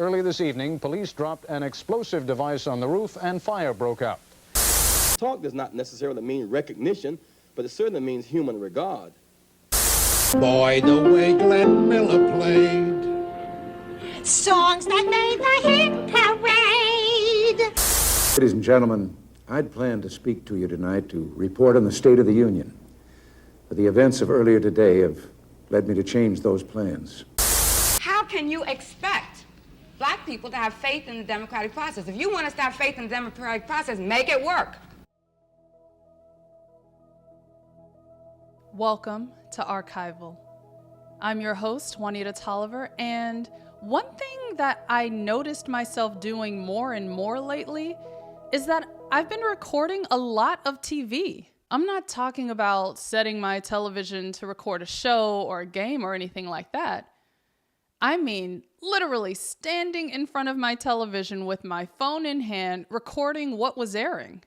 early this evening, police dropped an explosive device on the roof and fire broke out. Talk does not necessarily mean recognition, but it certainly means human regard. Boy, the way Glenn Miller played. Songs that made the hit parade. Ladies and gentlemen, I'd planned to speak to you tonight to report on the State of the Union. But the events of earlier today have led me to change those plans. How can you expect black people to have faith in the democratic process? If you want us to have faith in the democratic process, make it work. Welcome to Archival. I'm your host, Juanita Tolliver, and one thing that I noticed myself doing more and more lately is that I've been recording a lot of TV. I'm not talking about setting my television to record a show or a game or anything like that. I mean, literally standing in front of my television with my phone in hand, recording what was airing.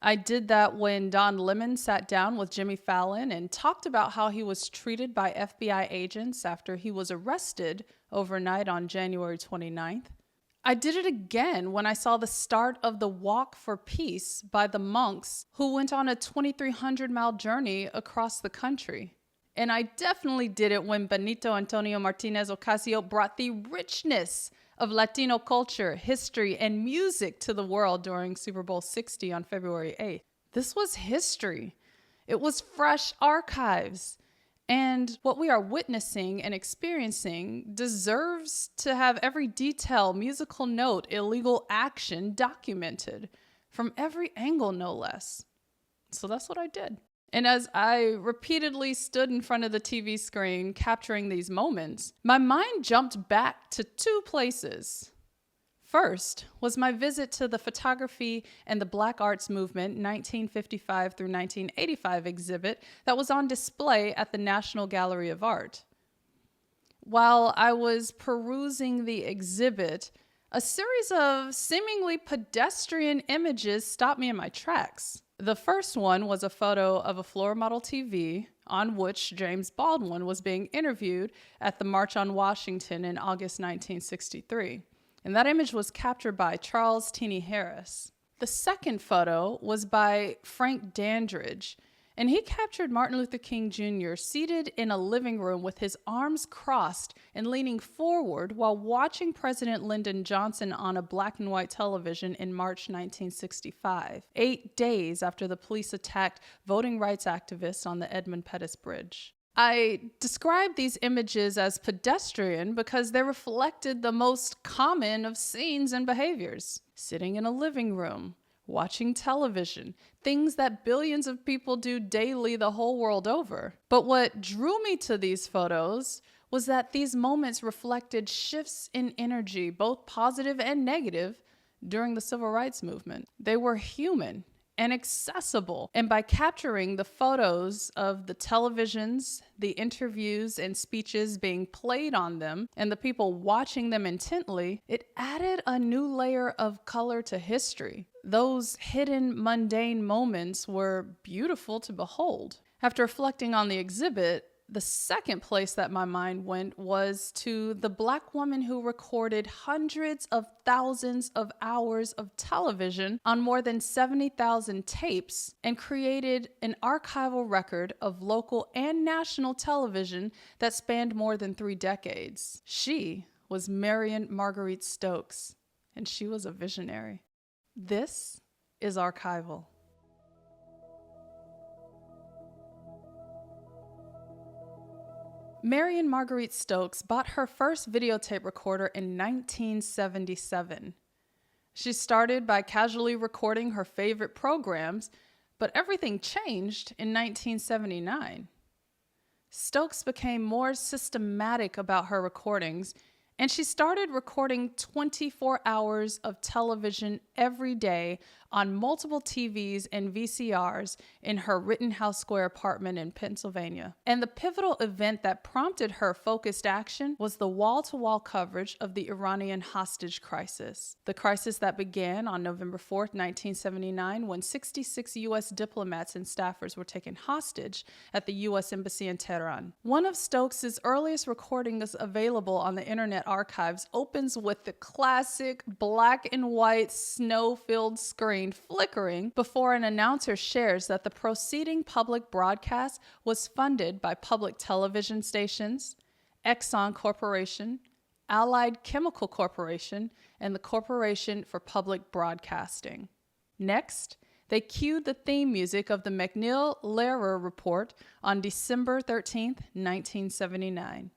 I did that when Don Lemon sat down with Jimmy Fallon and talked about how he was treated by FBI agents after he was arrested overnight on January 29th. I did it again when I saw the start of the Walk for Peace by the monks who went on a 2,300-mile journey across the country. And I definitely did it when Benito Antonio Martinez Ocasio brought the richness of Latino culture, history, and music to the world during Super Bowl 60 on February 8th. This was history. It was fresh archives. And what we are witnessing and experiencing deserves to have every detail, musical note, illegal action documented from every angle, no less. So that's what I did. And as I repeatedly stood in front of the TV screen capturing these moments, my mind jumped back to two places. First was my visit to the Photography and the Black Arts Movement 1955 through 1985 exhibit that was on display at the National Gallery of Art. While I was perusing the exhibit, a series of seemingly pedestrian images stopped me in my tracks. The first one was a photo of a floor model TV on which James Baldwin was being interviewed at the March on Washington in August 1963. And that image was captured by Charles Tenney Harris. The second photo was by Frank Dandridge, and he captured Martin Luther King Jr. seated in a living room with his arms crossed and leaning forward while watching President Lyndon Johnson on a black and white television in March 1965, 8 days after the police attacked voting rights activists on the Edmund Pettus Bridge. I described these images as pedestrian because they reflected the most common of scenes and behaviors. Sitting in a living room, watching television, things that billions of people do daily the whole world over. But what drew me to these photos was that these moments reflected shifts in energy, both positive and negative, during the Civil Rights Movement. They were human and accessible. And by capturing the photos of the televisions, the interviews and speeches being played on them, and the people watching them intently, it added a new layer of color to history. Those hidden, mundane moments were beautiful to behold. After reflecting on the exhibit, the second place that my mind went was to the Black woman who recorded hundreds of thousands of hours of television on more than 70,000 tapes and created an archival record of local and national television that spanned more than 3 decades. She was Marion Marguerite Stokes, and she was a visionary. This is Archival. Marion Marguerite Stokes bought her first videotape recorder in 1977. She started by casually recording her favorite programs, but everything changed in 1979. Stokes became more systematic about her recordings, and she started recording 24 hours of television every day on multiple TVs and VCRs in her Rittenhouse Square apartment in Pennsylvania. And the pivotal event that prompted her focused action was the wall-to-wall coverage of the Iranian hostage crisis. The crisis that began on November 4th, 1979, when 66 U.S. diplomats and staffers were taken hostage at the U.S. Embassy in Tehran. One of Stokes' earliest recordings available on the internet Internet Archives opens with the classic black and white snow-filled screen flickering before an announcer shares that the proceeding public broadcast was funded by public television stations, Exxon Corporation, Allied Chemical Corporation, and the Corporation for Public Broadcasting. Next, they cued the theme music of the McNeil-Lehrer Report on December 13, 1979.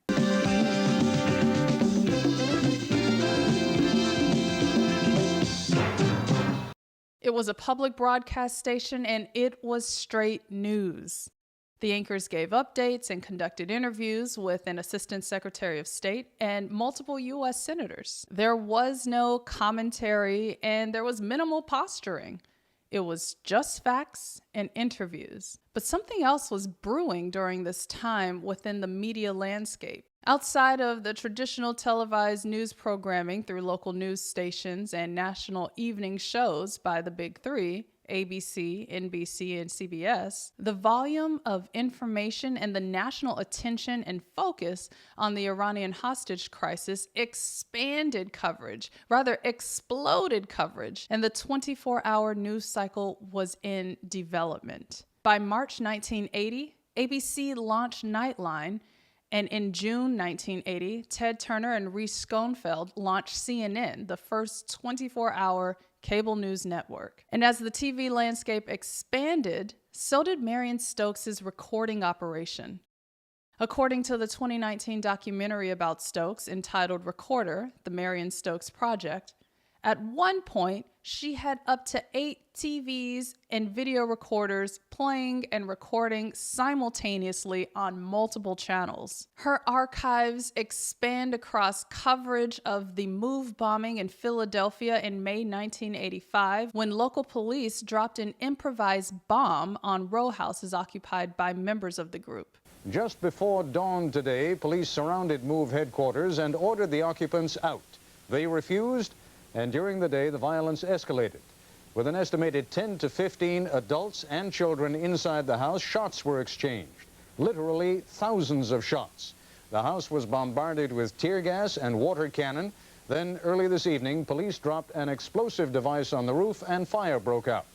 It was a public broadcast station, and it was straight news. The anchors gave updates and conducted interviews with an Assistant Secretary of State and multiple U.S. senators. There was no commentary, and there was minimal posturing. It was just facts and interviews. But something else was brewing during this time within the media landscape. Outside of the traditional televised news programming through local news stations and national evening shows by the Big Three, ABC, NBC, and CBS, the volume of information and the national attention and focus on the Iranian hostage crisis exploded coverage, and the 24-hour news cycle was in development. By March 1980, ABC launched Nightline, and in June 1980, Ted Turner and Reese Schoenfeld launched CNN, the first 24-hour cable news network. And as the TV landscape expanded, so did Marion Stokes' recording operation. According to the 2019 documentary about Stokes entitled Recorder, The Marion Stokes Project, at one point, she had up to 8 TVs and video recorders playing and recording simultaneously on multiple channels. Her archives expand across coverage of the MOVE bombing in Philadelphia in May 1985, when local police dropped an improvised bomb on row houses occupied by members of the group. Just before dawn today, police surrounded MOVE headquarters and ordered the occupants out. They refused, and during the day, the violence escalated. With an estimated 10 to 15 adults and children inside the house, shots were exchanged. Literally thousands of shots. The house was bombarded with tear gas and water cannon. Then, early this evening, police dropped an explosive device on the roof and fire broke out.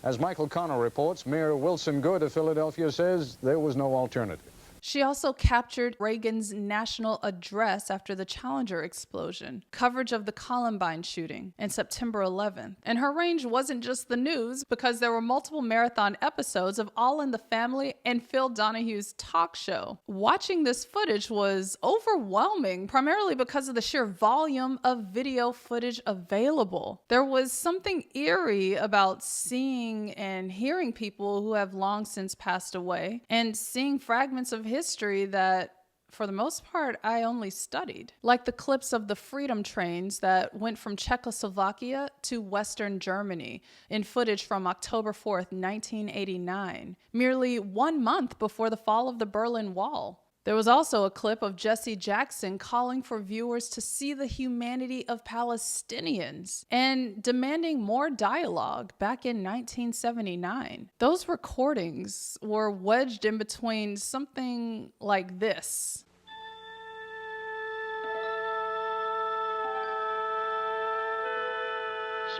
As Michael Connor reports, Mayor Wilson Good of Philadelphia says there was no alternative. She also captured Reagan's national address after the Challenger explosion, coverage of the Columbine shooting, and September 11th. And her range wasn't just the news, because there were multiple marathon episodes of All in the Family and Phil Donahue's talk show. Watching this footage was overwhelming, primarily because of the sheer volume of video footage available. There was something eerie about seeing and hearing people who have long since passed away, and seeing fragments of history that, for the most part, I only studied. Like the clips of the freedom trains that went from Czechoslovakia to Western Germany in footage from October 4th, 1989, merely 1 month before the fall of the Berlin Wall. There was also a clip of Jesse Jackson calling for viewers to see the humanity of Palestinians and demanding more dialogue back in 1979. Those recordings were wedged in between something like this.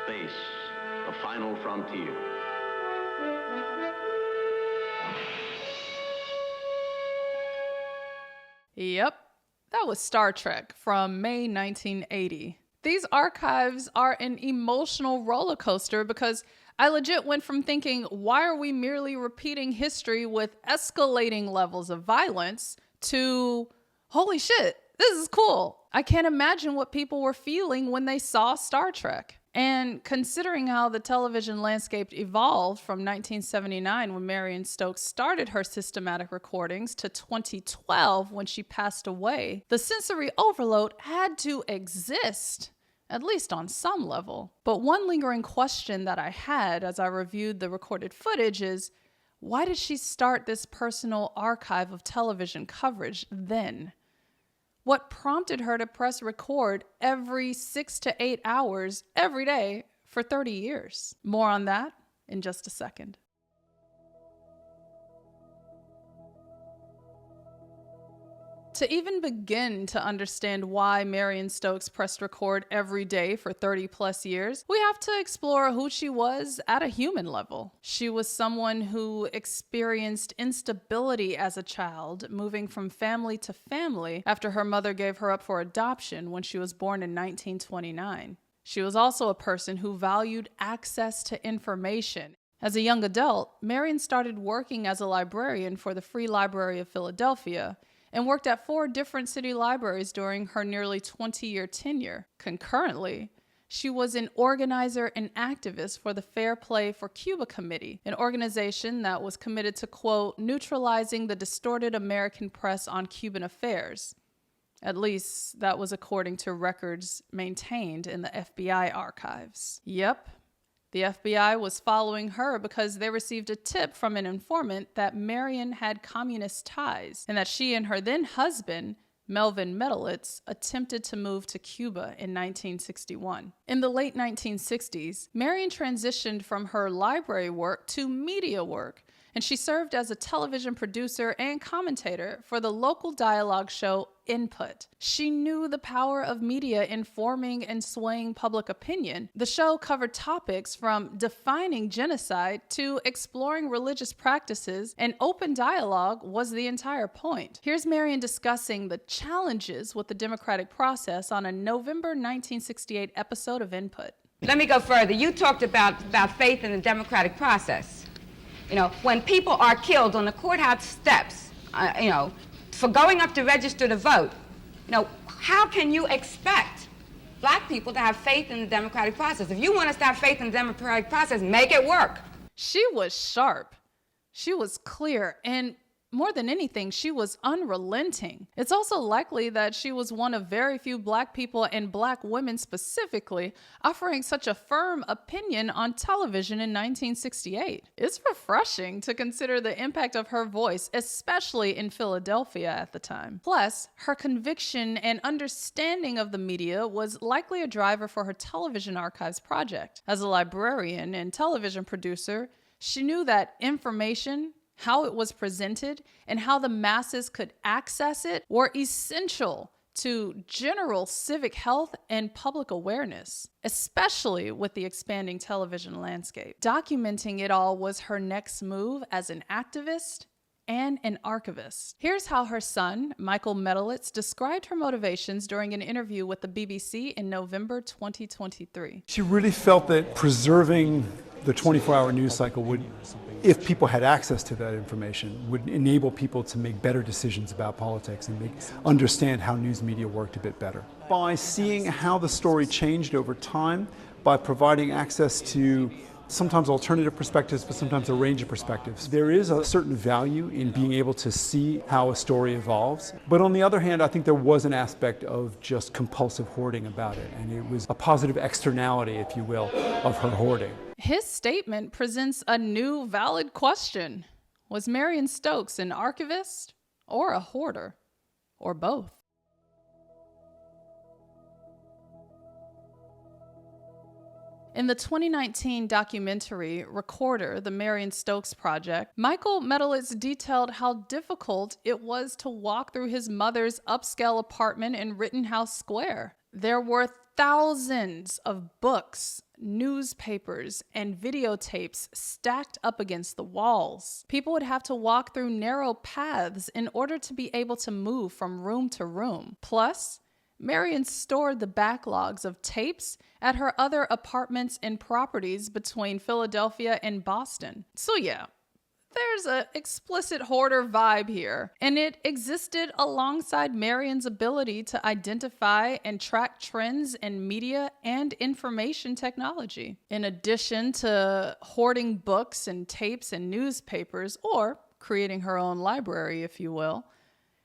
Space, the final frontier. Yep, that was Star Trek from May 1980. These archives are an emotional roller coaster because I legit went from thinking, why are we merely repeating history with escalating levels of violence, to, holy shit, this is cool. I can't imagine what people were feeling when they saw Star Trek. And considering how the television landscape evolved from 1979, when Marion Stokes started her systematic recordings, to 2012 when she passed away, the sensory overload had to exist, at least on some level. But one lingering question that I had as I reviewed the recorded footage is, why did she start this personal archive of television coverage then? What prompted her to press record every 6 to 8 hours every day for 30 years? More on that in just a second. To even begin to understand why Marion Stokes pressed record every day for 30 plus years, we have to explore who she was at a human level. She was someone who experienced instability as a child, moving from family to family after her mother gave her up for adoption when she was born in 1929. She was also a person who valued access to information. As a young adult, Marion started working as a librarian for the Free Library of Philadelphia, and worked at 4 different city libraries during her nearly 20-year tenure. Concurrently, she was an organizer and activist for the Fair Play for Cuba Committee, an organization that was committed to, quote, neutralizing the distorted American press on Cuban affairs. At least, that was according to records maintained in the FBI archives. Yep. The FBI was following her because they received a tip from an informant that Marion had communist ties and that she and her then husband, Melvin Medelitz, attempted to move to Cuba in 1961. In the late 1960s, Marion transitioned from her library work to media work, and she served as a television producer and commentator for the local dialogue show Input. She knew the power of media in forming and swaying public opinion. The show covered topics from defining genocide to exploring religious practices, and open dialogue was the entire point. Here's Marion discussing the challenges with the democratic process on a November 1968 episode of Input. Let me go further. You talked about faith in the democratic process. You know, when people are killed on the courthouse steps, for going up to register to vote, how can you expect black people to have faith in the democratic process? If you want us to have faith in the democratic process, make it work. She was sharp. She was clear, and more than anything, she was unrelenting. It's also likely that she was one of very few black people, and black women specifically, offering such a firm opinion on television in 1968. It's refreshing to consider the impact of her voice, especially in Philadelphia at the time. Plus, her conviction and understanding of the media was likely a driver for her television archives project. As a librarian and television producer, she knew that information, how it was presented, and how the masses could access it were essential to general civic health and public awareness, especially with the expanding television landscape. Documenting it all was her next move as an activist and an archivist. Here's how her son, Michael Medelitz, described her motivations during an interview with the BBC in November 2023. She really felt that preserving the 24-hour news cycle would, if people had access to that information, would enable people to make better decisions about politics and understand how news media worked a bit better. By seeing how the story changed over time, by providing access to sometimes alternative perspectives, but sometimes a range of perspectives. There is a certain value in being able to see how a story evolves. But on the other hand, I think there was an aspect of just compulsive hoarding about it, and it was a positive externality, if you will, of her hoarding. His statement presents a new, valid question. Was Marion Stokes an archivist or a hoarder, or both? In the 2019 documentary Recorder, The Marion Stokes Project, Michael Medelitz detailed how difficult it was to walk through his mother's upscale apartment in Rittenhouse Square. There were thousands of books, newspapers, and videotapes stacked up against the walls. People would have to walk through narrow paths in order to be able to move from room to room. Plus, Marion stored the backlogs of tapes at her other apartments and properties between Philadelphia and Boston. So yeah, there's an explicit hoarder vibe here, and it existed alongside Marion's ability to identify and track trends in media and information technology. In addition to hoarding books and tapes and newspapers, or creating her own library, if you will,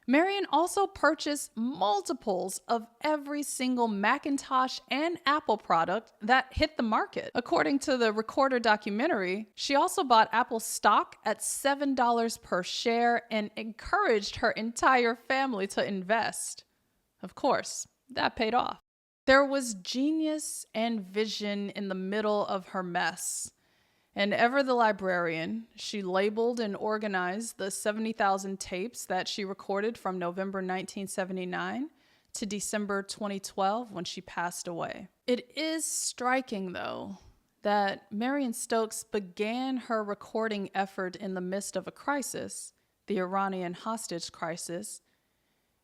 Marion also purchased multiples of every single Macintosh and Apple product that hit the market. According to the Recorder documentary, she also bought Apple stock at $7 per share and encouraged her entire family to invest. Of course, that paid off. There was genius and vision in the middle of her mess. And ever the librarian, she labeled and organized the 70,000 tapes that she recorded from November 1979 to December 2012 when she passed away. It is striking, though, that Marion Stokes began her recording effort in the midst of a crisis, the Iranian hostage crisis,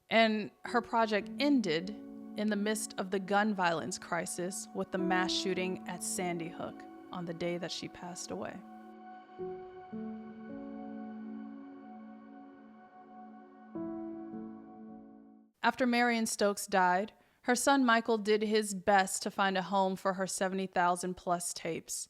and her project ended in the midst of the gun violence crisis with the mass shooting at Sandy Hook on the day that she passed away. After Marion Stokes died, her son Michael did his best to find a home for her 70,000 plus tapes.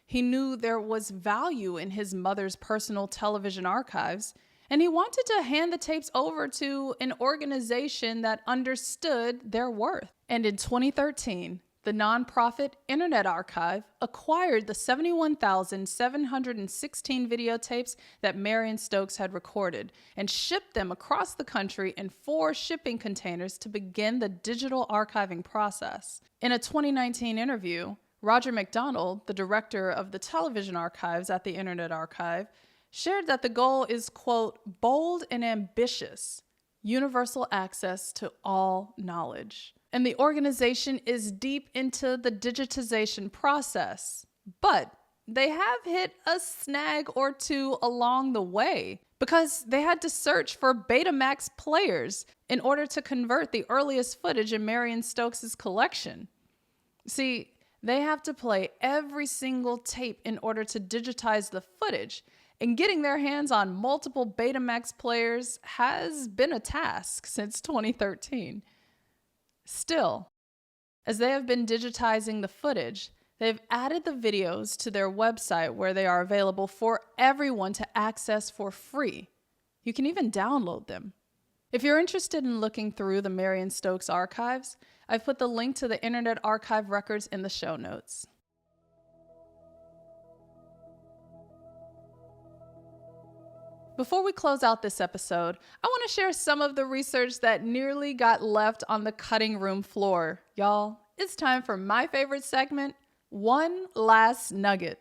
He knew there was value in his mother's personal television archives, and he wanted to hand the tapes over to an organization that understood their worth. And in 2013, the nonprofit Internet Archive acquired the 71,716 videotapes that Marion Stokes had recorded and shipped them across the country in 4 shipping containers to begin the digital archiving process. In a 2019 interview, Roger McDonald, the director of the television archives at the Internet Archive, shared that the goal is, quote, bold and ambitious, universal access to all knowledge. And the organization is deep into the digitization process, but they have hit a snag or two along the way because they had to search for Betamax players in order to convert the earliest footage in Marion Stokes' collection. See, they have to play every single tape in order to digitize the footage, and getting their hands on multiple Betamax players has been a task since 2013. Still, as they have been digitizing the footage, they've added the videos to their website where they are available for everyone to access for free. You can even download them. If you're interested in looking through the Marion Stokes archives, I've put the link to the Internet Archive records in the show notes. Before we close out this episode, I want to share some of the research that nearly got left on the cutting room floor. Y'all, it's time for my favorite segment, One Last Nugget.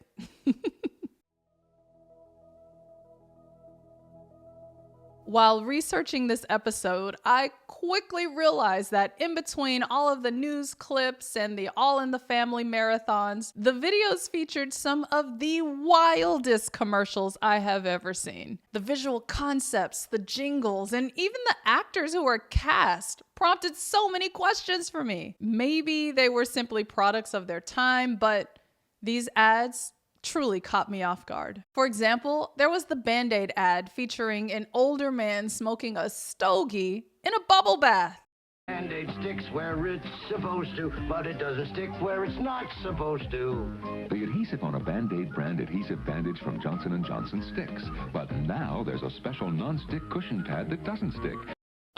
While researching this episode, I quickly realized that in between all of the news clips and the All in the Family marathons, the videos featured some of the wildest commercials I have ever seen. The visual concepts, the jingles, and even the actors who were cast prompted so many questions for me. Maybe they were simply products of their time, but these ads truly caught me off guard. For example, there was the Band-Aid ad featuring an older man smoking a stogie in a bubble bath. Band-Aid sticks where it's supposed to, but it doesn't stick where it's not supposed to. The adhesive on a Band-Aid brand adhesive bandage from Johnson & Johnson sticks. But now there's a special non-stick cushion pad that doesn't stick.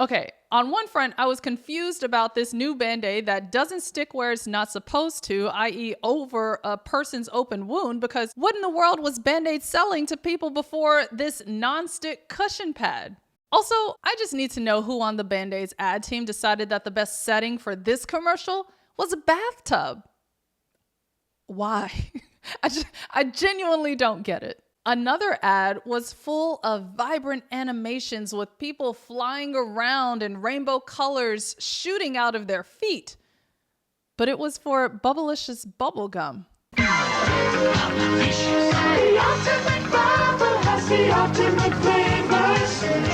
Okay, on one front, I was confused about this new Band-Aid that doesn't stick where it's not supposed to, i.e. over a person's open wound, because what in the world was Band-Aid selling to people before this non-stick cushion pad? Also, I just need to know who on the Band-Aid's ad team decided that the best setting for this commercial was a bathtub. Why? I genuinely don't get it. Another ad was full of vibrant animations with people flying around in rainbow colors shooting out of their feet. But it was for Bubblicious bubblegum.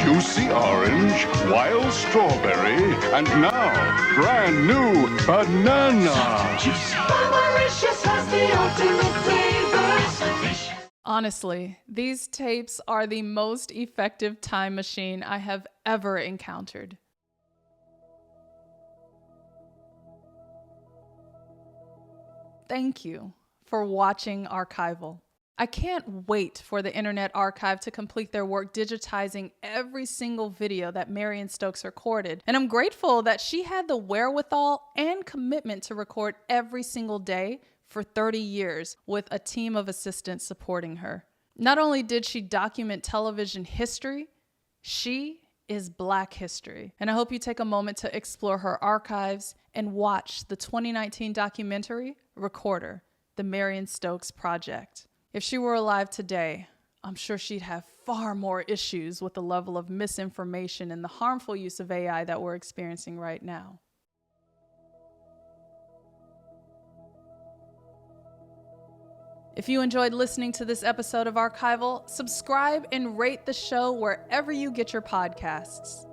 Juicy orange, wild strawberry, and now brand new banana. Bubblicious has the ultimate flavors. Honestly, these tapes are the most effective time machine I have ever encountered. Thank you for watching Archival. I can't wait for the Internet Archive to complete their work digitizing every single video that Marion Stokes recorded, and I'm grateful that she had the wherewithal and commitment to record every single day for 30 years with a team of assistants supporting her. Not only did she document television history, she is Black history. And I hope you take a moment to explore her archives and watch the 2019 documentary, Recorder, the Marion Stokes Project. If she were alive today, I'm sure she'd have far more issues with the level of misinformation and the harmful use of AI that we're experiencing right now. If you enjoyed listening to this episode of Archival, subscribe and rate the show wherever you get your podcasts.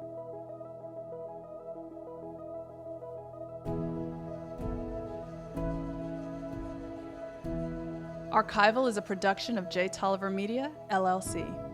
Archival is a production of J. Tolliver Media, LLC.